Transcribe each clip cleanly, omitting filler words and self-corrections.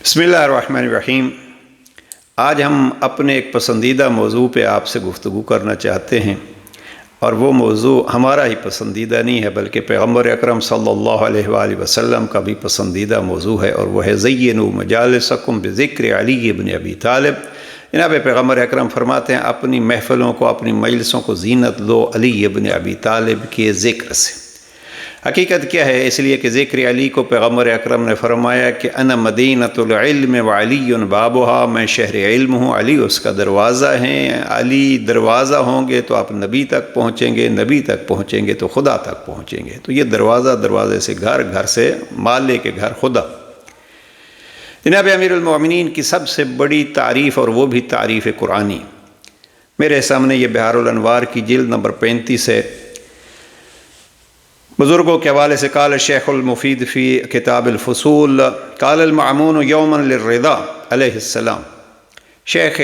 بسم اللہ الرحمن الرحیم۔ آج ہم اپنے ایک پسندیدہ موضوع پہ آپ سے گفتگو کرنا چاہتے ہیں، اور وہ موضوع ہمارا ہی پسندیدہ نہیں ہے بلکہ پیغمبر اکرم صلی اللہ علیہ وآلہ وسلم کا بھی پسندیدہ موضوع ہے، اور وہ ہے زینوا مجالسکم بذکر علی ابن ابی طالب۔ جناب پیغمبر اکرم فرماتے ہیں اپنی محفلوں کو، اپنی مجلسوں کو زینت دو علی ابن ابی طالب کے ذکر سے۔ حقیقت کیا ہے؟ اس لیے کہ ذکر علی کو پیغمبر اکرم نے فرمایا کہ انا مدینۃ العلم وعلی بابها، میں شہر علم ہوں، علی اس کا دروازہ ہیں۔ علی دروازہ ہوں گے تو آپ نبی تک پہنچیں گے، نبی تک پہنچیں گے تو خدا تک پہنچیں گے۔ تو یہ دروازہ، دروازے سے گھر، گھر سے مالک کے گھر خدا۔ جناب امیر المومنین کی سب سے بڑی تعریف، اور وہ بھی تعریف قرآنی، میرے سامنے یہ بحار الانوار کی جلد نمبر 35 ہے۔ بزرگوں کے حوالے سے قال شیخ المفید فی کتاب الفصول قال المعمون یوما للرضا علیہ السلام۔ شیخ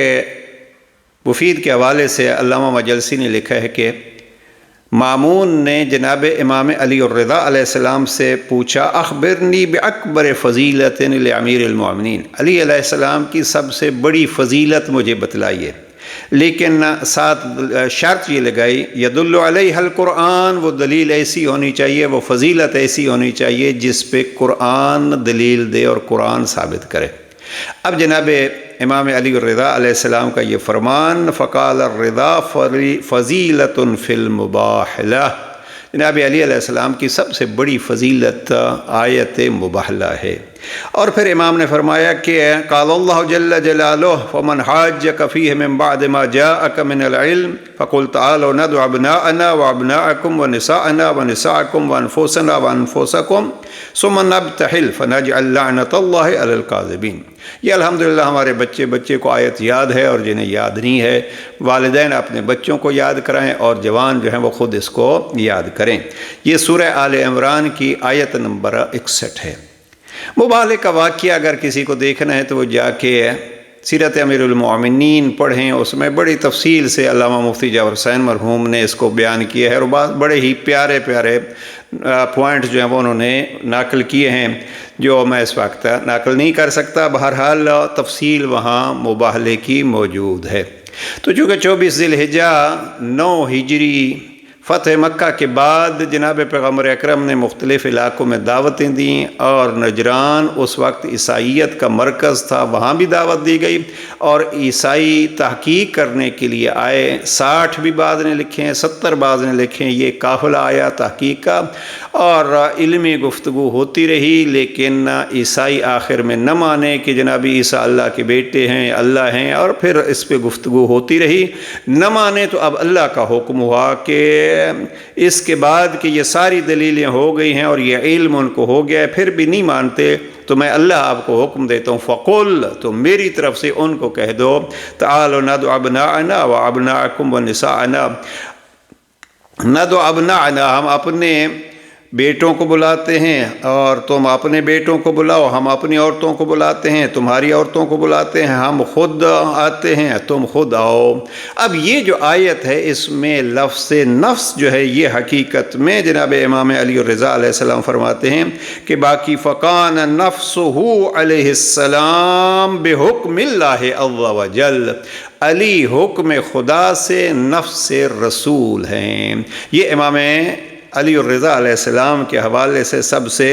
مفید کے حوالے سے علامہ مجلسی نے لکھا ہے کہ مامون نے جناب امام علی الرضا علیہ السلام سے پوچھا اخبرنی باکبر فضیلت لامیر المومنین، علی علیہ السلام کی سب سے بڑی فضیلت مجھے بتلائیے، لیکن ساتھ شرط یہ لگائی یدل علیہ القرآن، وہ دلیل ایسی ہونی چاہیے، وہ فضیلت ایسی ہونی چاہیے جس پہ قرآن دلیل دے اور قرآن ثابت کرے۔ اب جناب امام علی الرضا علیہ السلام کا یہ فرمان فقال الرضا فضیلت فی المباحلہ، جناب علی علیہ السلام کی سب سے بڑی فضیلت آیت مباحلہ ہے۔ اور پھر امام نے فرمایا کہ قال اللہ جل جلالہ فمن حاجک فیہ من بعد ما جاءک من العلم فقل تعالوا ندعو ابناءنا وابناءکم ونساءنا ونساءکم وانفسنا وانفسکم ثم نبتہل فنجعل لعنت اللہ علی الکاذبین۔ یہ الحمدللہ ہمارے بچے کو آیت یاد ہے، اور جنہیں یاد نہیں ہے والدین اپنے بچوں کو یاد کرائیں، اور جوان جو ہیں وہ خود اس کو یاد کریں۔ یہ سورہ آل عمران کی آیت نمبر 61 ہے۔ مبالغہ کا واقعہ اگر کسی کو دیکھنا ہے تو وہ جا کے سیرت امیر المومنین پڑھیں، اس میں بڑی تفصیل سے علامہ مفتی جعفر حسین مرحوم نے اس کو بیان کیا ہے، اور بڑے ہی پیارے پیارے پوائنٹس جو ہیں وہ انہوں نے نقل کیے ہیں، جو میں اس وقت نقل نہیں کر سکتا۔ بہرحال تفصیل وہاں مباحلے کی موجود ہے۔ تو چونکہ 24 ذی الحجہ 9 ہجری فتح مکہ کے بعد جناب پیغمبر اکرم نے مختلف علاقوں میں دعوتیں دیں، اور نجران اس وقت عیسائیت کا مرکز تھا، وہاں بھی دعوت دی گئی، اور عیسائی تحقیق کرنے کے لیے آئے۔ 60 بھی بعض نے لکھے ہیں، 70 بعض نے لکھے ہیں، یہ قافلہ آیا تحقیق کا، اور علمی گفتگو ہوتی رہی، لیکن عیسائی آخر میں نہ مانے کہ جناب عیسیٰ اللہ کے بیٹے ہیں، اللہ ہیں، اور پھر اس پہ گفتگو ہوتی رہی۔ نہ مانے تو اب اللہ کا حکم ہوا کہ اس کے بعد کہ یہ ساری دلیلیں ہو گئی ہیں اور یہ علم ان کو ہو گیا ہے، پھر بھی نہیں مانتے، تو میں اللہ آپ کو حکم دیتا ہوں فقل، تو میری طرف سے ان کو کہہ دو تعالوا ندعو ابناءنا وابناءکم ونساءنا، ندعو ابناءنا، ہم اپنے بیٹوں کو بلاتے ہیں اور تم اپنے بیٹوں کو بلاؤ، ہم اپنی عورتوں کو بلاتے ہیں، تمہاری عورتوں کو بلاتے ہیں، ہم خود آتے ہیں، تم خود آؤ۔ اب یہ جو آیت ہے اس میں لفظ نفس جو ہے یہ حقیقت میں جناب امام علی الرضا علیہ السلام فرماتے ہیں کہ باقی فقان نفسہ علیہ السلام بحکم اللہ عز وجل، علی حکم خدا سے نفس رسول ہیں۔ یہ امام علی الرضا علیہ السلام کے حوالے سے سب سے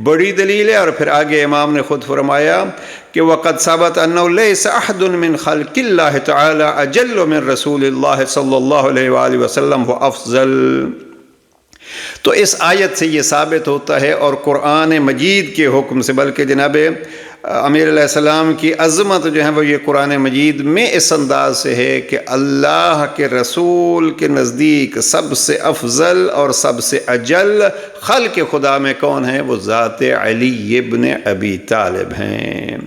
بڑی دلیل ہے۔ اور پھر آگے امام نے خود فرمایا کہ وَقَدْ ثَبَتَ أَنَّهُ لَيْسَ أَحَدٌ مِّن خَلْقِ اللَّهِ تَعَالَى أَجَلُّ مِن رسول اللہ صلی اللہ علیہ وآلہ وسلم وَأَفْضَلُ۔ تو اس آیت سے یہ ثابت ہوتا ہے، اور قرآن مجید کے حکم سے، بلکہ جناب امیر علیہ السلام کی عظمت جو ہے وہ یہ قرآن مجید میں اس انداز سے ہے کہ اللہ کے رسول کے نزدیک سب سے افضل اور سب سے اجل خلق خدا میں کون ہے؟ وہ ذات علی ابن ابی طالب ہیں۔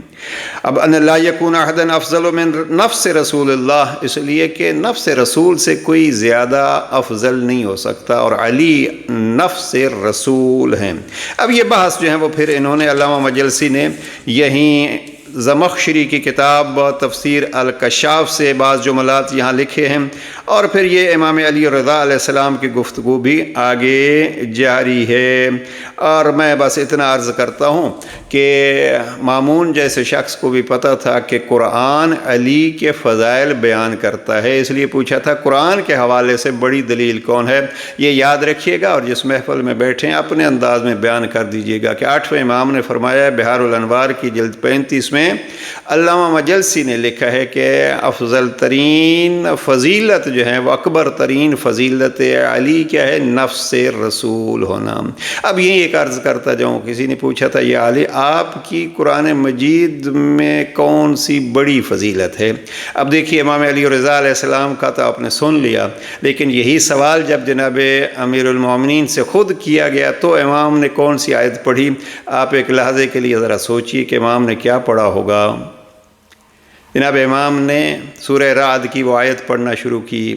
اب ان لا یکون احد افضل من نفس رسول اللہ، اس لیے کہ نفس رسول سے کوئی زیادہ افضل نہیں ہو سکتا، اور علی نفس رسول ہیں۔ اب یہ بحث جو ہے وہ پھر انہوں نے علامہ مجلسی نے یہیں زمخشری کی کتاب تفسیر الکشاف سے بعض جملات یہاں لکھے ہیں، اور پھر یہ امام علی رضا علیہ السلام کی گفتگو بھی آگے جاری ہے۔ اور میں بس اتنا عرض کرتا ہوں کہ مامون جیسے شخص کو بھی پتہ تھا کہ قرآن علی کے فضائل بیان کرتا ہے، اس لیے پوچھا تھا قرآن کے حوالے سے بڑی دلیل کون ہے؟ یہ یاد رکھیے گا اور جس محفل میں بیٹھیں اپنے انداز میں بیان کر دیجیے گا کہ 8ویں امام نے فرمایا بہار الانوار کی جلد 35 میں علامہ مجلسی نے لکھا ہے کہ افضل ترین فضیلت جو ہے وہ اکبر ترین فضیلت علی کیا ہے؟ نفس رسول ہونا۔ اب یہی ایک عرض کرتا جاؤں، کسی نے پوچھا تھا یا علی آپ کی قرآن مجید میں کون سی بڑی فضیلت ہے؟ اب دیکھیے امام علی رضا علیہ السلام کا تو آپ نے سن لیا، لیکن یہی سوال جب جناب امیر المومنین سے خود کیا گیا تو امام نے کون سی آیت پڑھی؟ آپ ایک لحظے کے لیے ذرا سوچئے کہ امام نے کیا پڑھا ہوگا۔ جناب امام نے سورہ رعد کی وہ آیت پڑھنا شروع کی،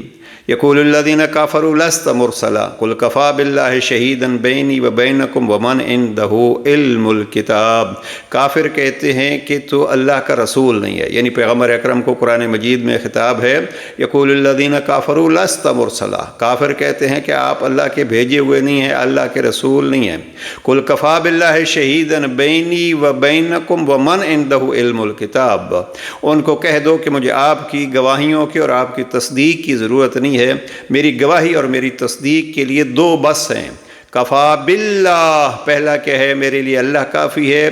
یقول الذین کافروا لست مرسلا قل کفی باللہ شہیدا بینی و بینکم ومن عندہ علم الکتاب۔ کافر کہتے ہیں کہ تو اللہ کا رسول نہیں ہے، یعنی پیغمبر اکرم کو قرآن مجید میں خطاب ہے، یقول الذین کافروا لست مرسلا، کافر کہتے ہیں کہ آپ اللہ کے بھیجے ہوئے نہیں ہیں، اللہ کے رسول نہیں ہیں۔ قل کفی باللہ شہیدا بینی و بینکم ومن عندہ علم الکتاب، ان کو کہہ دو کہ مجھے آپ کی گواہیوں کی اور آپ کی تصدیق کی ضرورت نہیں ہے، میری گواہی اور میری تصدیق کے لیے دو بس ہیں۔ کفا باللہ، پہلا کیا ہے؟ میرے لیے اللہ کافی ہے،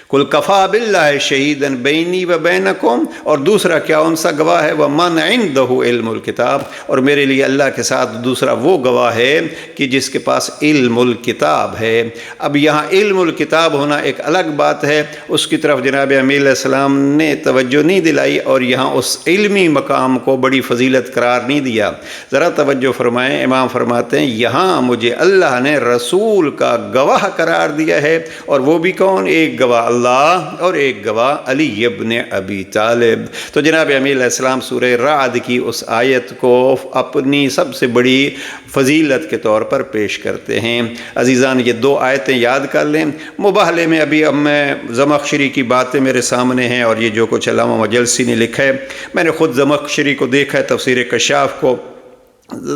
قل کفا باللہ شہیدا بینی و بینکم، اور دوسرا کیا ان سا گواہ ہے؟ ومن عندہ علم الکتاب، اور میرے لیے اللہ کے ساتھ دوسرا وہ گواہ ہے کہ جس کے پاس علم الکتاب ہے۔ اب یہاں علم الکتاب ہونا ایک الگ بات ہے، اس کی طرف جناب امیر علیہ السلام نے توجہ نہیں دلائی اور یہاں اس علمی مقام کو بڑی فضیلت قرار نہیں دیا۔ ذرا توجہ فرمائیں، امام فرماتے ہیں یہاں مجھے اللہ نے رسول کا گواہ قرار دیا ہے، اور وہ بھی کون؟ ایک گواہ اللہ اور ایک گواہ علی ابن ابی طالب۔ تو جناب امیر علیہ السلام سورہ رعد کی اس آیت کو اپنی سب سے بڑی فضیلت کے طور پر پیش کرتے ہیں۔ عزیزان یہ دو آیتیں یاد کر لیں۔ مباحلے میں ابھی میں زمخشری کی باتیں میرے سامنے ہیں، اور یہ جو کچھ علامہ مجلسی نے لکھا ہے، میں نے خود زمخشری کو دیکھا ہے، تفسیر کشاف کو۔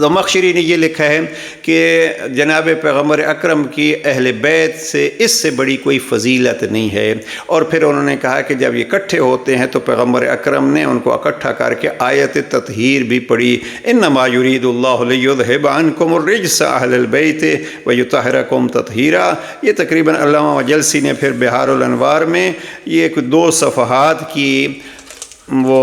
زمخشری نے یہ لکھا ہے کہ جناب پیغمبر اکرم کی اہل بیت سے اس سے بڑی کوئی فضیلت نہیں ہے، اور پھر انہوں نے کہا کہ جب یہ اکٹھے ہوتے ہیں تو پیغمبر اکرم نے ان کو اکٹھا کر کے آیت تطہیر بھی پڑھی، انما یرید اللہ لیذھب عنکم الرجس اہل البیت ویطہرکم تطہیرا۔ یہ تقریباً علامہ مجلسی نے پھر بہار الانوار میں یہ ایک 2 صفحات کی وہ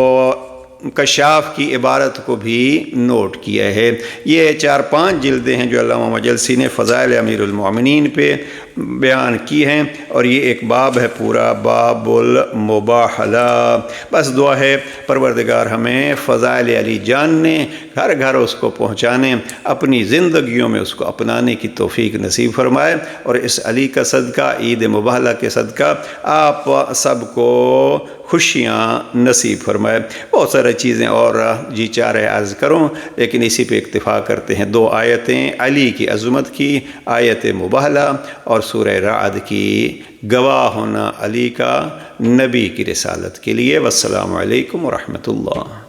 کشاف کی عبارت کو بھی نوٹ کیا ہے۔ یہ 4-5 جلدیں ہیں جو علامہ مجلسی نے فضائل امیر المومنین پہ بیان کی ہیں، اور یہ ایک باب ہے پورا، باب المباحلہ۔ بس دعا ہے پروردگار ہمیں فضائل علی جاننے، گھر گھر اس کو پہنچانے، اپنی زندگیوں میں اس کو اپنانے کی توفیق نصیب فرمائے، اور اس علی کا صدقہ، عید مباحلہ کے صدقہ آپ سب کو خوشیاں نصیب فرمائے۔ بہت سارے چیزیں اور جی چاہ رہے عرض کروں، لیکن اسی پہ اکتفا کرتے ہیں۔ 2 آیتیں علی کی عظمت کی، آیت مباحلہ اور سورہ رعد کی گواہ ہونا علی کا نبی کی رسالت کے لیے۔ والسلام علیکم ورحمۃ اللہ۔